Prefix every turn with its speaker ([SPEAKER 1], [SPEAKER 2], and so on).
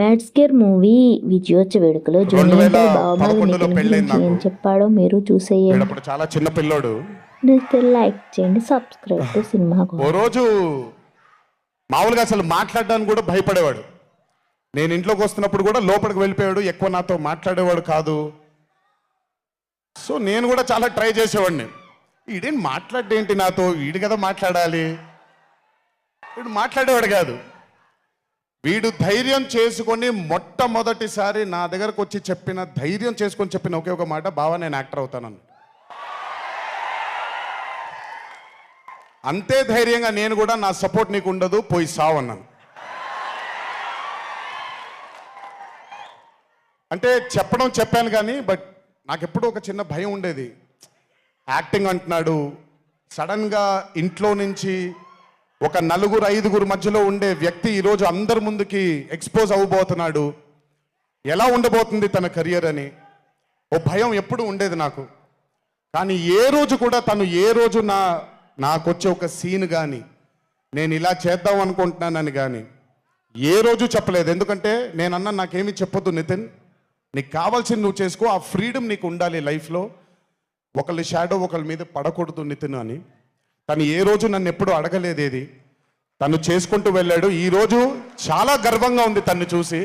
[SPEAKER 1] మ్యాట్స్కేర్ movie విజయోత్సవ వేడుకలో junior బావమరి Nitin గురించి ఏం చెప్పాడో మీరు చూసేయండి.
[SPEAKER 2] చాలా చిన్న పిల్లోడు.
[SPEAKER 1] లైక్ చేయండి, సబ్స్క్రైబ్ టు సినిమా.
[SPEAKER 2] ఓ రోజు మామూలుగా అసలు మాట్లాడడానికి కూడా భయపడేవాడు. నేను ఇంట్లోకి వస్తున్నప్పుడు కూడా లోపలికి వెళ్ళిపోయాడు, ఎక్కువ నాతో మాట్లాడేవాడు కాదు. సో నేను కూడా చాలా ట్రై చేసేవాడిని. వీడేం మాట్లాడేంటి నాతో, వీడు కదా మాట్లాడాలి, వీడు మాట్లాడేవాడు కాదు. వీడు ధైర్యం చేసుకొని మొట్టమొదటిసారి నా దగ్గరకు వచ్చి ధైర్యం చేసుకొని చెప్పిన ఒకే ఒక మాట, బావా నేను యాక్టర్ అవుతానని. అంతే ధైర్యంగా నేను కూడా నా సపోర్ట్ నీకు ఉండదు, పోయి సావన్నాను. అంటే చెప్పాను కానీ బట్ నాకు ఎప్పుడూ ఒక చిన్న భయం ఉండేది. యాక్టింగ్ అంటున్నాడు, సడన్గా ఇంట్లో నుంచి ఒక 4-5 మధ్యలో ఉండే వ్యక్తి ఈరోజు అందరి ముందుకి ఎక్స్పోజ్ అవ్వబోతున్నాడు, ఎలా ఉండబోతుంది తన కెరియర్ అని ఓ భయం ఎప్పుడు ఉండేది నాకు. కానీ ఏ రోజు కూడా తను నాకొచ్చే ఒక సీన్ కానీ నేను ఇలా చేద్దాం అనుకుంటున్నానని కానీ ఏ రోజు చెప్పలేదు. ఎందుకంటే నేనన్నా నాకేమీ చెప్పొద్దు నితిన్, నీకు కావాల్సింది నువ్వు చేసుకో, ఆ ఫ్రీడమ్ నీకు ఉండాలి లైఫ్లో, ఒకళ్ళ షాడో ఒకళ్ళ మీద పడకూడదు నితిన్ అని. తను ఏ రోజు నన్ను ఎప్పుడూ అడగలేదేది, తను చేసుకుంటూ వెళ్ళాడు. ఈరోజు చాలా గర్వంగా ఉంది తను చూసి.